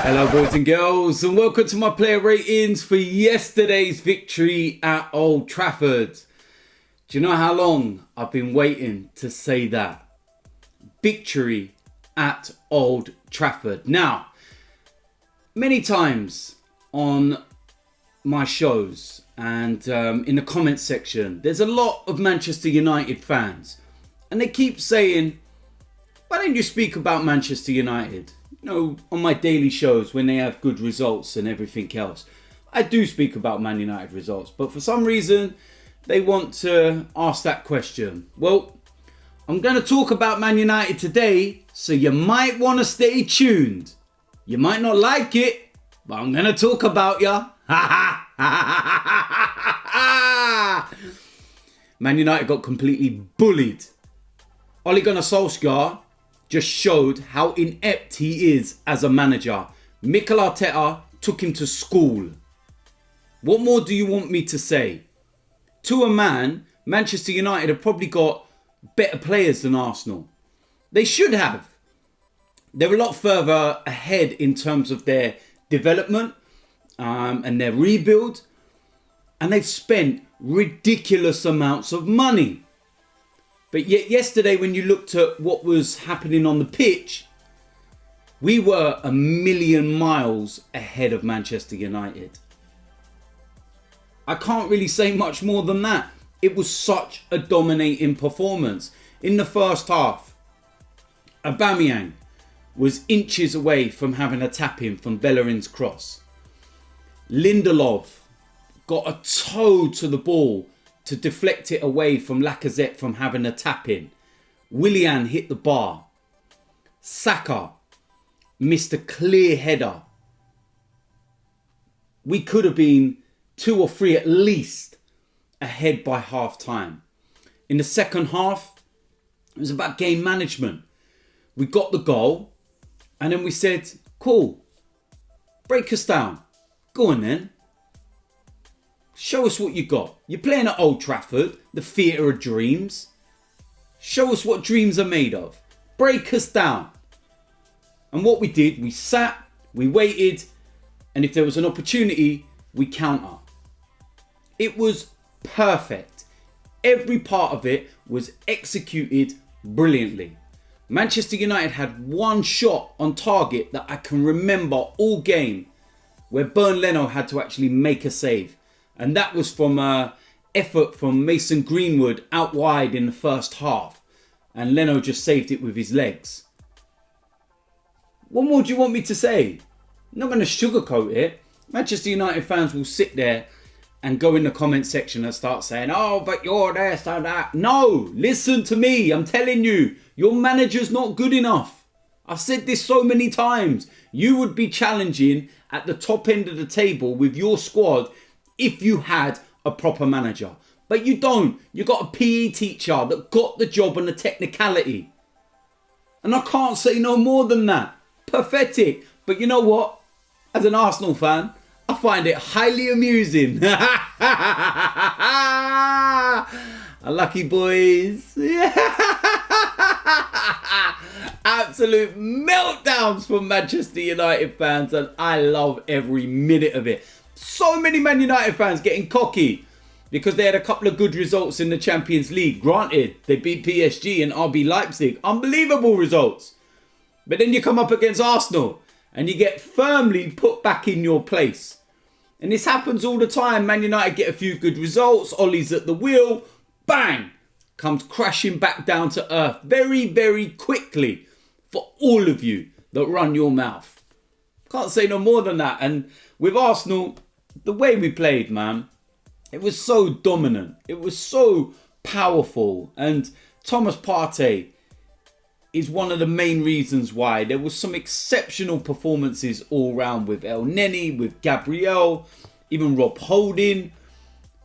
Hello boys and girls, and welcome to my player ratings for yesterday's victory at Old Trafford. Do you know how long I've been waiting to say that? Victory at Old Trafford. Now, many times on my shows and in the comments section, there's a lot of Manchester United fans, and they keep saying, why don't you speak about Manchester United? You know, on my daily shows when they have good results and everything else. I do speak about Man United results, but for some reason they want to ask that question. Well, I'm going to talk about Man United today, so you might want to stay tuned. You might not like it, but I'm going to talk about ya. Man United got completely bullied. Ole Gunnar Solskjaer just showed how inept he is as a manager. Mikel Arteta took him to school. What more do you want me to say? To a man, Manchester United have probably got better players than Arsenal. They should have. They're a lot further ahead in terms of their development and their rebuild. And they've spent ridiculous amounts of money. But yet yesterday, when you looked at what was happening on the pitch, we were a million miles ahead of Manchester United. I can't really say much more than that. It was such a dominating performance. In the first half, Aubameyang was inches away from having a tap-in from Bellerin's cross. Lindelof got a toe to the ball to deflect it away from Lacazette from having a tap-in. Willian hit the bar. Saka missed a clear header. We could have been 2 or 3 at least ahead by half time. In the second half, it was about game management. We got the goal and then we said, cool, break us down. Go on then. Show us what you got. You're playing at Old Trafford, the theatre of dreams. Show us what dreams are made of. Break us down. And what we did, we sat, we waited, and if there was an opportunity, we counter. It was perfect. Every part of it was executed brilliantly. Manchester United had one shot on target that I can remember all game, where Leno had to actually make a save. And that was from an effort from Mason Greenwood out wide in the first half. And Leno just saved it with his legs. What more do you want me to say? I'm not going to sugarcoat it. Manchester United fans will sit there and go in the comment section and start saying, oh, but you're this and that. No, listen to me. I'm telling you, your manager's not good enough. I've said this so many times. You would be challenging at the top end of the table with your squad if you had a proper manager. But you don't. You got a PE teacher that got the job on the technicality. And I can't say no more than that. Pathetic. But you know what? As an Arsenal fan, I find it highly amusing. Unlucky boys. Absolute meltdowns from Manchester United fans, and I love every minute of it. So many Man United fans getting cocky because they had a couple of good results in the Champions League. Granted, they beat PSG and RB Leipzig. Unbelievable results. But then you come up against Arsenal and you get firmly put back in your place. And this happens all the time. Man United get a few good results. Ole's at the wheel. Bang! Comes crashing back down to earth very, very quickly for all of you that run your mouth. Can't say no more than that. And with Arsenal, the way we played, man, it was so dominant. It was so powerful. And Thomas Partey is one of the main reasons why. There was some exceptional performances all round with El Neni, with Gabriel, even Rob Holding.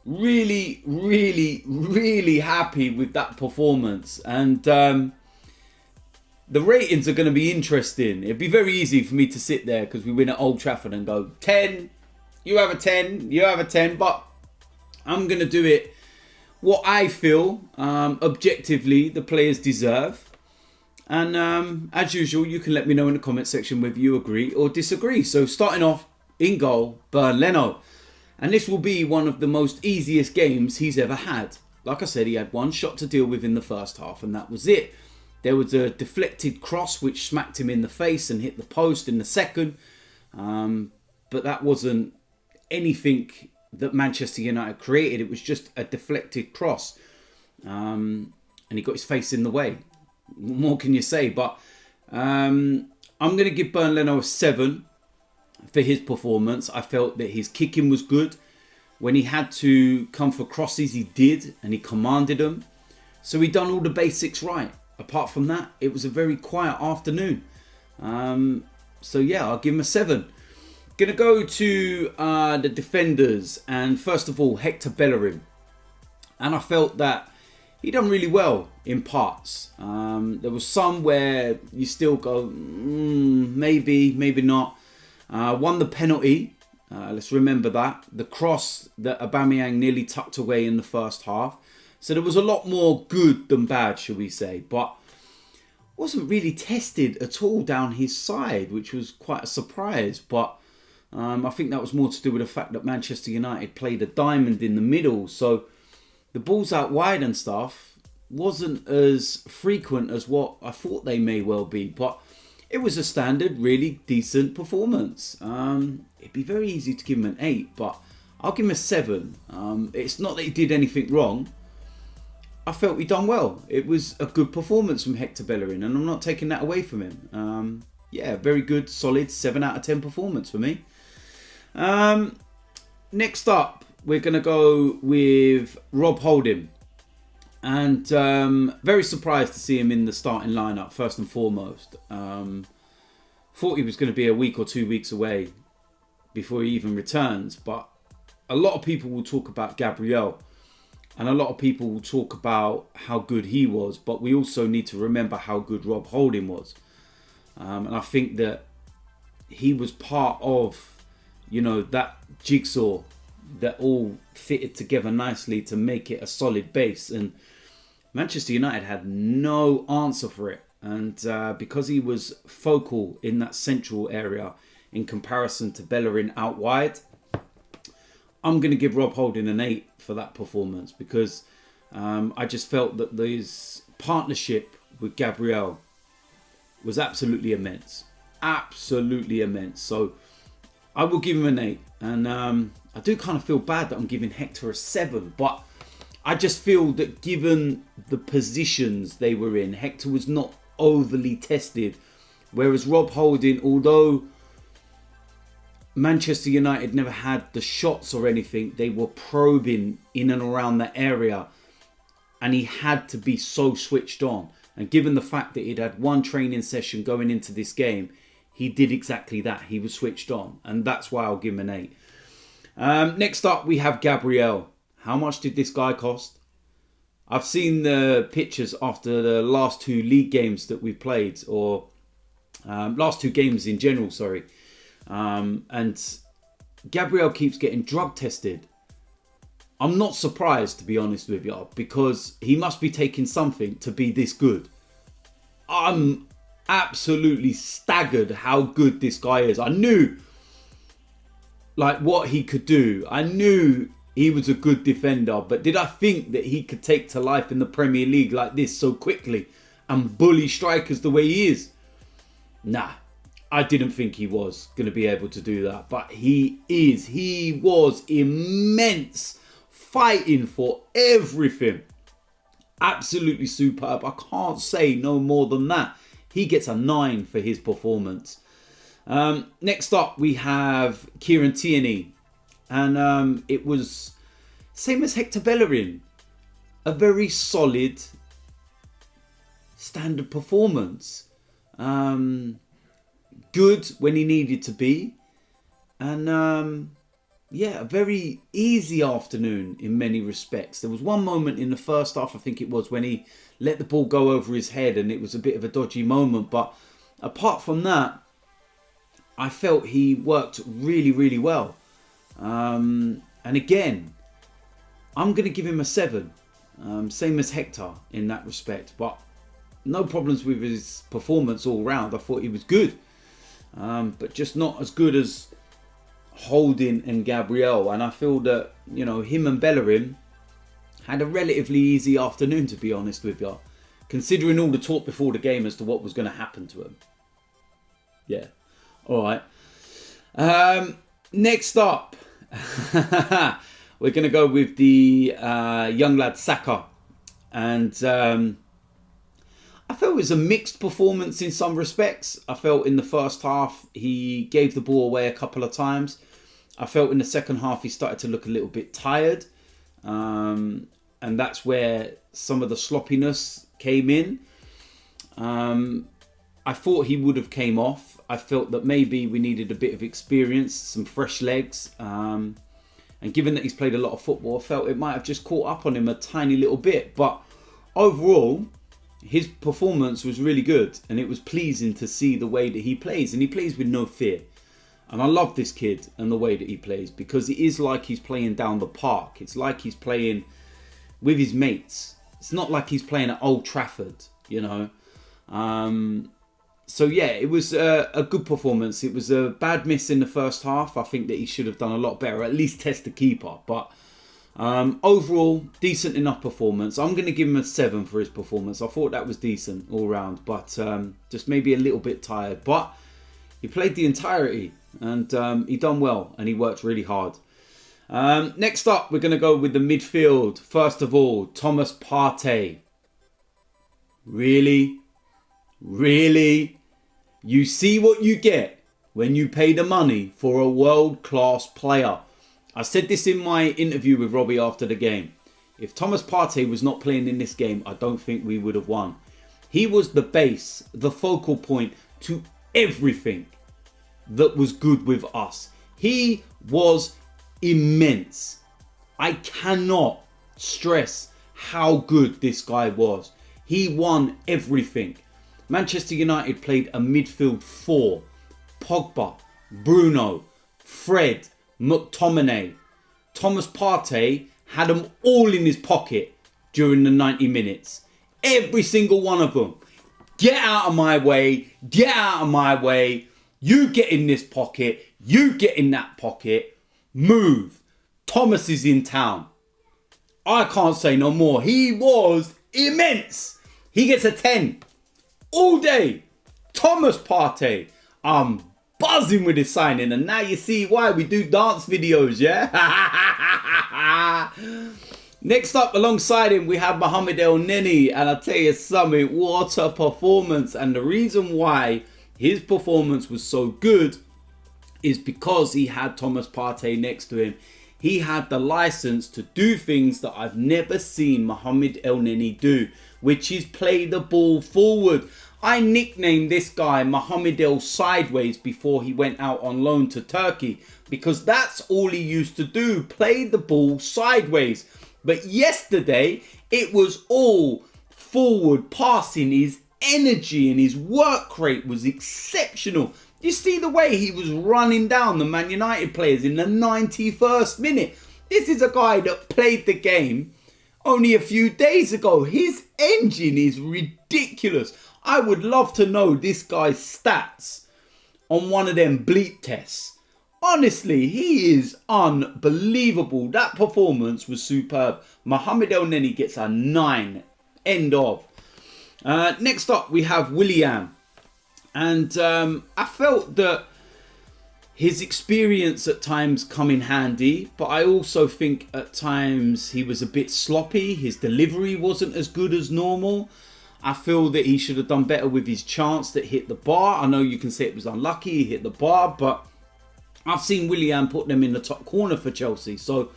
Really, really, really happy with that performance. And the ratings are going to be interesting. It'd be very easy for me to sit there because we win at Old Trafford and go 10, you have a 10, you have a 10. But I'm going to do it what I feel objectively the players deserve. And as usual, you can let me know in the comment section whether you agree or disagree. So starting off, in goal, Leno. And this will be one of the most easiest games he's ever had. Like I said, he had one shot to deal with in the first half, and that was it. There was a deflected cross which smacked him in the face and hit the post in the second. But that wasn't anything that Manchester United created. It was just a deflected cross. And he got his face in the way. What more can you say? But I'm going to give Leno a 7 for his performance. I felt that his kicking was good. When he had to come for crosses, he did, and he commanded them. So he done all the basics right. Apart from that, it was a very quiet afternoon. So yeah, I'll give him a 7. Going to go to the defenders. And first of all, Hector Bellerin. And I felt that he done really well in parts. There was some where you still go, maybe, maybe not. Won the penalty. Let's remember that. The cross that Aubameyang nearly tucked away in the first half. So there was a lot more good than bad, shall we say. But wasn't really tested at all down his side, which was quite a surprise. But I think that was more to do with the fact that Manchester United played a diamond in the middle. So the balls out wide and stuff wasn't as frequent as what I thought they may well be. But it was a standard, really decent performance. It'd be very easy to give him an 8, but I'll give him a 7. It's not that he did anything wrong. I felt he done well. It was a good performance from Hector Bellerin, and I'm not taking that away from him. Yeah, very good, solid 7 out of 10 performance for me. Next up, we're going to go with Rob Holding. And very surprised to see him in the starting lineup, first and foremost. Thought he was going to be a week or 2 weeks away before he even returns. But a lot of people will talk about Gabriel. And a lot of people will talk about how good he was. But we also need to remember how good Rob Holding was. And I think that he was part of, that jigsaw that all fitted together nicely to make it a solid base. And Manchester United had no answer for it. And because he was focal in that central area in comparison to Bellerin out wide, I'm going to give Rob Holding an 8 for that performance, because I just felt that his partnership with Gabriel was absolutely immense. Absolutely immense. So I will give him an 8. And I do kind of feel bad that I'm giving Hector a 7, but I just feel that given the positions they were in, Hector was not overly tested. Whereas Rob Holding, although Manchester United never had the shots or anything, they were probing in and around that area. And he had to be so switched on. And given the fact that he'd had one training session going into this game, he did exactly that. He was switched on. And that's why I'll give him an 8. Next up, we have Gabriel. How much did this guy cost? I've seen the pictures after the last 2 league games that we played, or last 2 games in general, sorry. And Gabriel keeps getting drug tested. I'm not surprised, to be honest with you, because he must be taking something to be this good. I'm absolutely staggered how good this guy is. I knew what he could do. I knew he was a good defender, but did I think that he could take to life in the Premier League like this so quickly and bully strikers the way he is? Nah, I didn't think he was going to be able to do that, but he is. He was immense, fighting for everything. Absolutely superb. I can't say no more than that. He gets a 9 for his performance. Next up, we have Kieran Tierney. And it was same as Hector Bellerin. A very solid, standard performance. Good when he needed to be. And a very easy afternoon in many respects. There was one moment in the first half, I think it was, when he let the ball go over his head and it was a bit of a dodgy moment. But apart from that, I felt he worked really, really well. And again, I'm going to give him a 7. Same as Hector in that respect. But no problems with his performance all round. I thought he was good. But just not as good as Holding and Gabriel. And I feel that, you know, him and Bellerin had a relatively easy afternoon, to be honest with you. Considering all the talk before the game as to what was going to happen to him. Yeah. All right. Next up, we're going to go with the young lad Saka. And I felt it was a mixed performance in some respects. I felt in the first half he gave the ball away a couple of times. I felt in the second half he started to look a little bit tired. And that's where some of the sloppiness came in. I thought he would have came off. I felt that maybe we needed a bit of experience, some fresh legs. And given that he's played a lot of football, I felt it might have just caught up on him a tiny little bit. But overall, his performance was really good. And it was pleasing to see the way that he plays. And he plays with no fear. And I love this kid and the way that he plays. Because it is like he's playing down the park. It's like he's playing with his mates. It's not like he's playing at Old Trafford, you know. So yeah, it was a good performance. It was a bad miss in the first half. I think that he should have done a lot better, at least test the keeper. But overall, decent enough performance. I'm going to give him a 7 for his performance. I thought that was decent all round, but just maybe a little bit tired. But he played the entirety and he done well and he worked really hard. Next up, we're going to go with the midfield. First of all, Thomas Partey. Really? Really? You see what you get when you pay the money for a world-class player. I said this in my interview with Robbie after the game. If Thomas Partey was not playing in this game, I don't think we would have won. He was the base, the focal point to everything that was good with us. He was immense. I cannot stress how good this guy was. He won everything. Manchester United played a midfield 4. Pogba, Bruno, Fred, McTominay. Thomas Partey had them all in his pocket during the 90 minutes. Every single one of them. Get out of my way. Get out of my way. You get in this pocket. You get in that pocket. Move. Thomas is in town. I can't say no more. He was immense. He gets a 10. All day. Thomas Partey. I'm buzzing with his signing. And now you see why we do dance videos, yeah? Next up, alongside him, we have Mohamed Elneny. And I'll tell you something, what a performance. And the reason why his performance was so good is because he had Thomas Partey next to him. He had the license to do things that I've never seen Mohamed Elneny do, which is play the ball forward. I nicknamed this guy Mohamed El Sideways before he went out on loan to Turkey, because that's all he used to do, play the ball sideways. But yesterday, it was all forward passing. His energy and his work rate was exceptional. You see the way he was running down the Man United players in the 91st minute. This is a guy that played the game only a few days ago. His engine is ridiculous. I would love to know this guy's stats on one of them bleep tests. Honestly, he is unbelievable. That performance was superb. Mohamed Elneny gets a 9. End of. Next up, we have Willian. And I felt that his experience at times come in handy, but I also think at times he was a bit sloppy. His delivery wasn't as good as normal. I feel that he should have done better with his chance that hit the bar. I know you can say it was unlucky, he hit the bar, but I've seen Willian put them in the top corner for Chelsea. So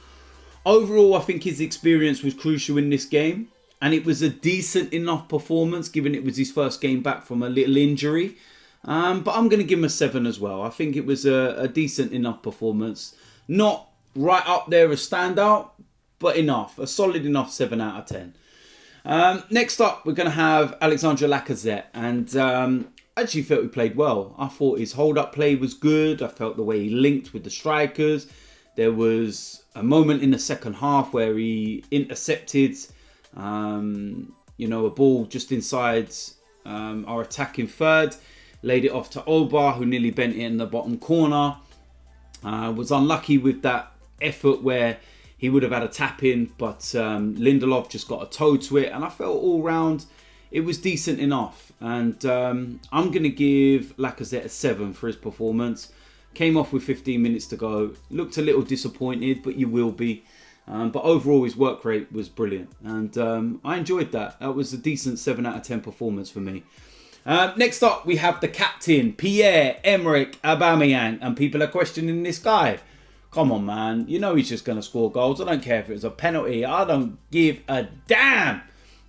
overall, I think his experience was crucial in this game. And it was a decent enough performance, given it was his first game back from a little injury. But I'm going to give him a 7 as well. I think it was a decent enough performance. Not right up there as standout, but enough. A solid enough 7 out of 10. Next up, we're going to have Alexandre Lacazette. And I actually felt he played well. I thought his hold-up play was good. I felt the way he linked with the strikers. There was a moment in the second half where he intercepted a ball just inside our attacking third. Laid it off to Oba, who nearly bent it in the bottom corner. Was unlucky with that effort where he would have had a tap in, but Lindelof just got a toe to it. And I felt all round it was decent enough. And I'm going to give Lacazette a 7 for his performance. Came off with 15 minutes to go. Looked a little disappointed, but you will be. But overall, his work rate was brilliant. And I enjoyed that. That was a decent 7 out of 10 performance for me. Next up, we have the captain, Pierre-Emerick Aubameyang. And people are questioning this guy. Come on, man. You know he's just going to score goals. I don't care if it was a penalty. I don't give a damn.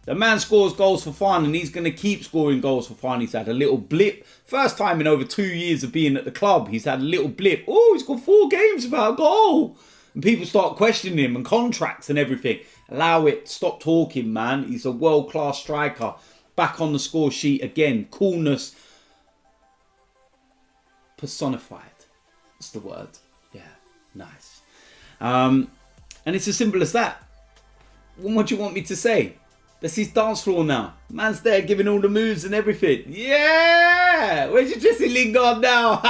The man scores goals for fun, and he's going to keep scoring goals for fun. He's had a little blip. First time in over 2 years of being at the club, he's had a little blip. Oh, he's got 4 games without a goal. And people start questioning him and contracts and everything. Allow it. Stop talking, man. He's a world-class striker. Back on the score sheet again. Coolness personified. That's the word. Yeah, nice. And it's as simple as that. What do you want me to say? That's his dance floor now. Man's there giving all the moves and everything. Yeah! Where's your Jesse Lingard now?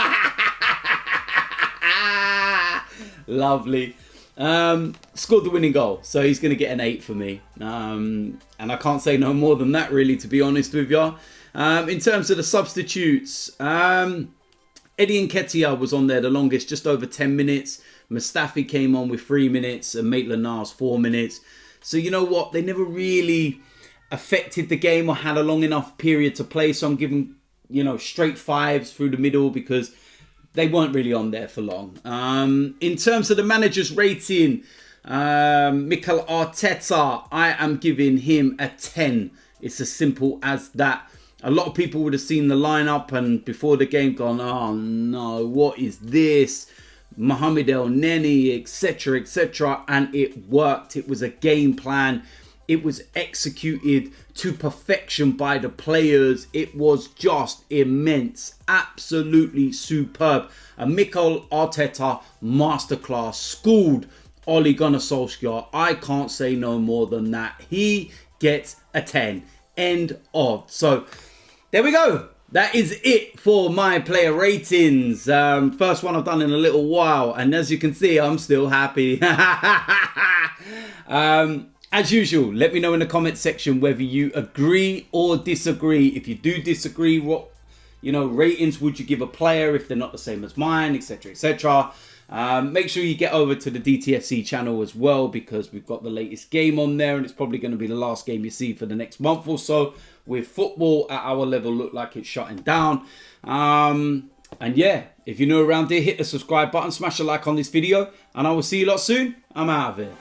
Lovely. Scored the winning goal. So he's going to get an 8 for me. And I can't say no more than that, really, to be honest with you. In terms of the substitutes, Eddie Nketiah was on there the longest, just over 10 minutes. Mustafi came on with 3 minutes and Maitland-Niles 4 minutes. So you know what? They never really affected the game or had a long enough period to play. So I'm giving, straight 5s through the middle because they weren't really on there for long. In terms of the manager's rating, Mikel Arteta, I am giving him a 10. It's as simple as that. A lot of people would have seen the lineup and before the game gone, oh no, what is this? Mohamed El Neni, etc., etc. And it worked. It was a game plan. It was executed to perfection by the players. It was just immense. Absolutely superb. A Mikel Arteta masterclass. Schooled Ole Gunnar Solskjaer. I can't say no more than that. He gets a 10. End of. So, there we go. That is it for my player ratings. First one I've done in a little while. And as you can see, I'm still happy. As usual, let me know in the comment section whether you agree or disagree. If you do disagree, what ratings would you give a player if they're not the same as mine, etc., etc. Make sure you get over to the DTFC channel as well because we've got the latest game on there and it's probably going to be the last game you see for the next month or so. With football at our level look like it's shutting down. And yeah, if you're new around here, hit the subscribe button, smash a like on this video, and I will see you lot soon. I'm out of here.